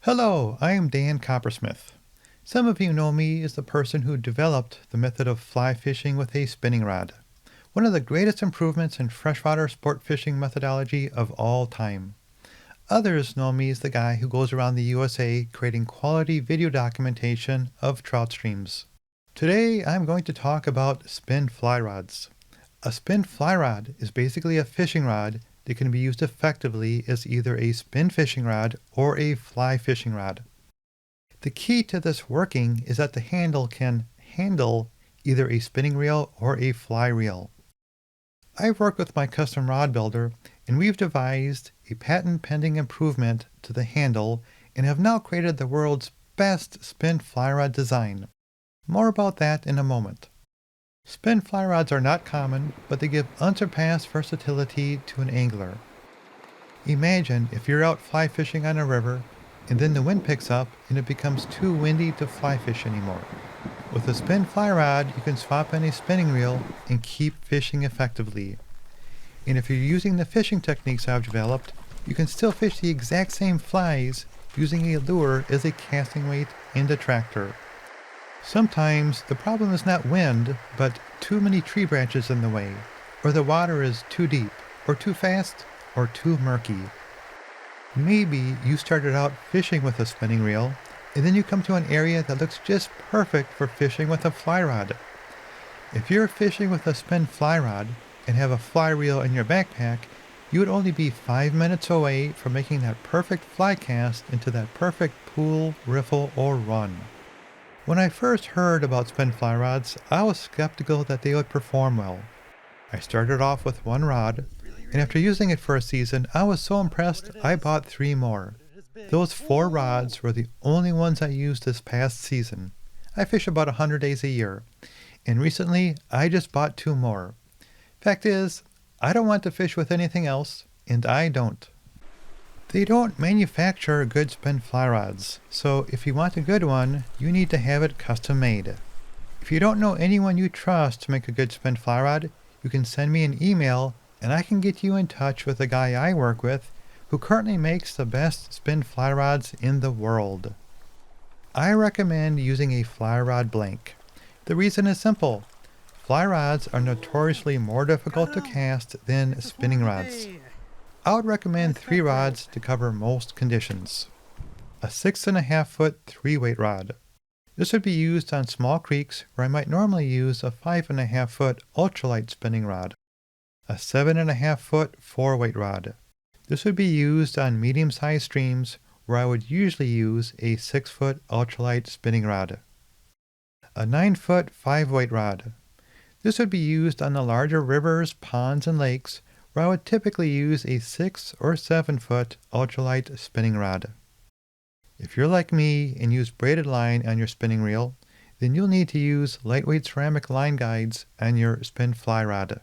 Hello, I am Dan Coppersmith. Some of you know me as the person who developed the method of fly fishing with a spinning rod, one of the greatest improvements in freshwater sport fishing methodology of all time. Others know me as the guy who goes around the USA creating quality video documentation of trout streams. Today I'm going to talk about spin fly rods. A spin fly rod is basically a fishing rod that can be used effectively as either a spin fishing rod or a fly fishing rod. The key to this working is that the handle can handle either a spinning reel or a fly reel. I've worked with my custom rod builder and we've devised a patent pending improvement to the handle and have now created the world's best spin fly rod design. More about that in a moment. Spin fly rods are not common, but they give unsurpassed versatility to an angler. Imagine if you're out fly fishing on a river, and then the wind picks up and it becomes too windy to fly fish anymore. With a spin fly rod, you can swap in a spinning reel and keep fishing effectively. And if you're using the fishing techniques I've developed, you can still fish the exact same flies using a lure as a casting weight and attractor. Sometimes the problem is not wind, but too many tree branches in the way, or the water is too deep, or too fast, or too murky. Maybe you started out fishing with a spinning reel, and then you come to an area that looks just perfect for fishing with a fly rod. If you're fishing with a spin fly rod and have a fly reel in your backpack, you would only be 5 minutes away from making that perfect fly cast into that perfect pool, riffle, or run. When I first heard about spin fly rods, I was skeptical that they would perform well. I started off with one rod, and after using it for a season, I was so impressed I bought 3 more. Those 4 rods were the only ones I used this past season. I fish about 100 days a year, and recently I just bought 2 more. Fact is, I don't want to fish with anything else, and I don't. They don't manufacture good spin fly rods, so if you want a good one, you need to have it custom made. If you don't know anyone you trust to make a good spin fly rod, you can send me an email and I can get you in touch with a guy I work with who currently makes the best spin fly rods in the world. I recommend using a fly rod blank. The reason is simple. Fly rods are notoriously more difficult to cast than spinning rods. I would recommend 3 rods to cover most conditions. A 6.5 foot 3-weight rod. This would be used on small creeks where I might normally use a 5.5 foot ultralight spinning rod. A 7.5 foot 4-weight rod. This would be used on medium-sized streams where I would usually use a 6 foot ultralight spinning rod. A 9 foot 5-weight rod. This would be used on the larger rivers, ponds, and lakes where I would typically use a 6 or 7 foot ultralight spinning rod. If you're like me and use braided line on your spinning reel, then you'll need to use lightweight ceramic line guides on your spin fly rod.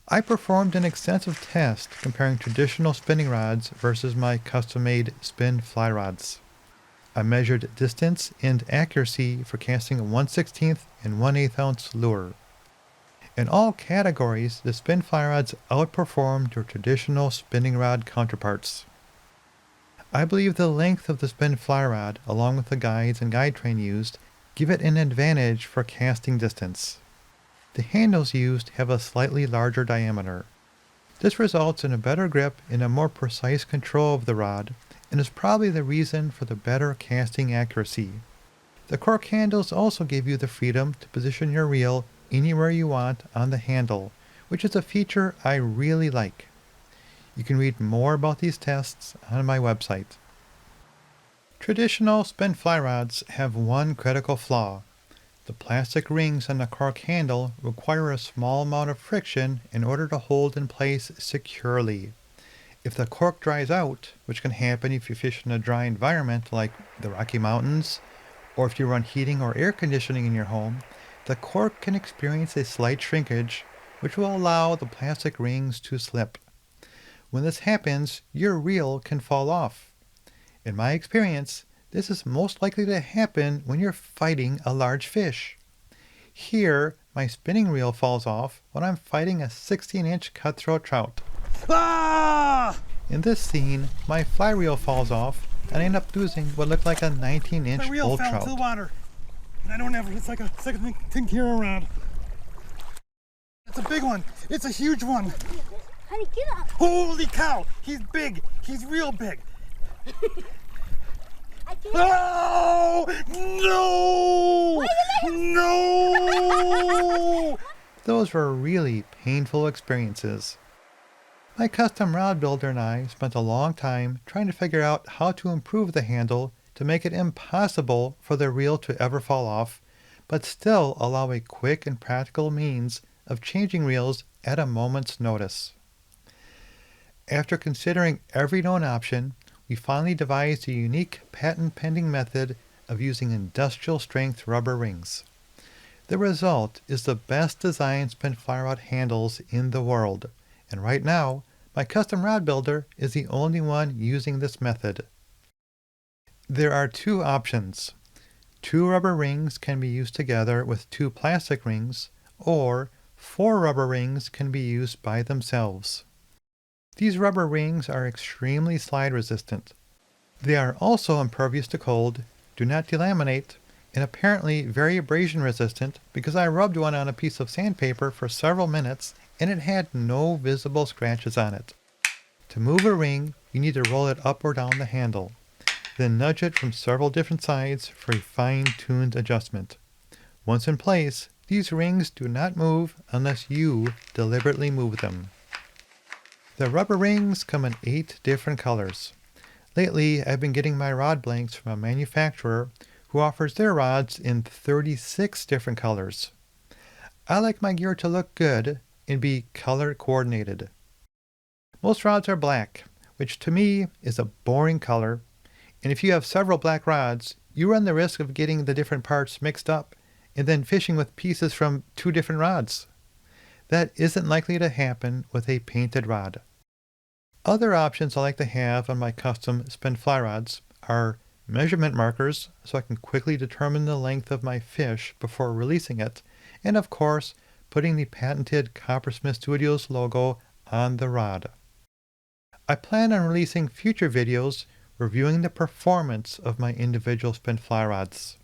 I performed an extensive test comparing traditional spinning rods versus my custom-made spin fly rods. I measured distance and accuracy for casting a 1/16 and 1/8 ounce lure. In all categories, the spin fly rods outperformed your traditional spinning rod counterparts. I believe the length of the spin fly rod, along with the guides and guide train used, give it an advantage for casting distance. The handles used have a slightly larger diameter. This results in a better grip and a more precise control of the rod, and is probably the reason for the better casting accuracy. The cork handles also give you the freedom to position your reel anywhere you want on the handle, which is a feature I really like. You can read more about these tests on my website. Traditional spin fly rods have one critical flaw. The plastic rings on the cork handle require a small amount of friction in order to hold in place securely. If the cork dries out, which can happen if you fish in a dry environment like the Rocky Mountains, or if you run heating or air conditioning in your home, the cork can experience a slight shrinkage, which will allow the plastic rings to slip. When this happens, your reel can fall off. In my experience, this is most likely to happen when you're fighting a large fish. Here, my spinning reel falls off when I'm fighting a 16-inch cutthroat trout. Ah! In this scene, my fly reel falls off and I end up losing what looked like a 19-inch The reel bull fell into the trout. water. And I don't ever, it's like a second Tinkira rod. It's a big one. It's a huge one. Honey, get up. Holy cow. He's big. He's real big. I can't. Oh! No! No! Those were really painful experiences. My custom rod builder and I spent a long time trying to figure out how to improve the handle to make it impossible for the reel to ever fall off, but still allow a quick and practical means of changing reels at a moment's notice. After considering every known option, we finally devised a unique patent-pending method of using industrial-strength rubber rings. The result is the best designed spin fly rod handles in the world, and right now, my custom rod builder is the only one using this method. There are two options. 2 rubber rings can be used together with 2 plastic rings, or 4 rubber rings can be used by themselves. These rubber rings are extremely slide resistant. They are also impervious to cold, do not delaminate, and apparently very abrasion resistant because I rubbed one on a piece of sandpaper for several minutes and it had no visible scratches on it. To move a ring, you need to roll it up or down the handle, then nudge it from several different sides for a fine-tuned adjustment. Once in place, these rings do not move unless you deliberately move them. The rubber rings come in 8 different colors. Lately, I've been getting my rod blanks from a manufacturer who offers their rods in 36 different colors. I like my gear to look good and be color coordinated. Most rods are black, which to me is a boring color, and if you have several black rods, you run the risk of getting the different parts mixed up and then fishing with pieces from 2 different rods. That isn't likely to happen with a painted rod. Other options I like to have on my custom spin fly rods are measurement markers so I can quickly determine the length of my fish before releasing it, and of course, putting the patented Coppersmith Studios logo on the rod. I plan on releasing future videos reviewing the performance of my individual spin fly rods.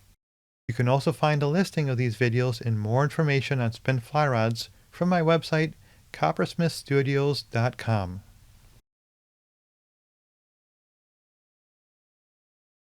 You can also find a listing of these videos and more information on spin fly rods from my website, coppersmithstudios.com.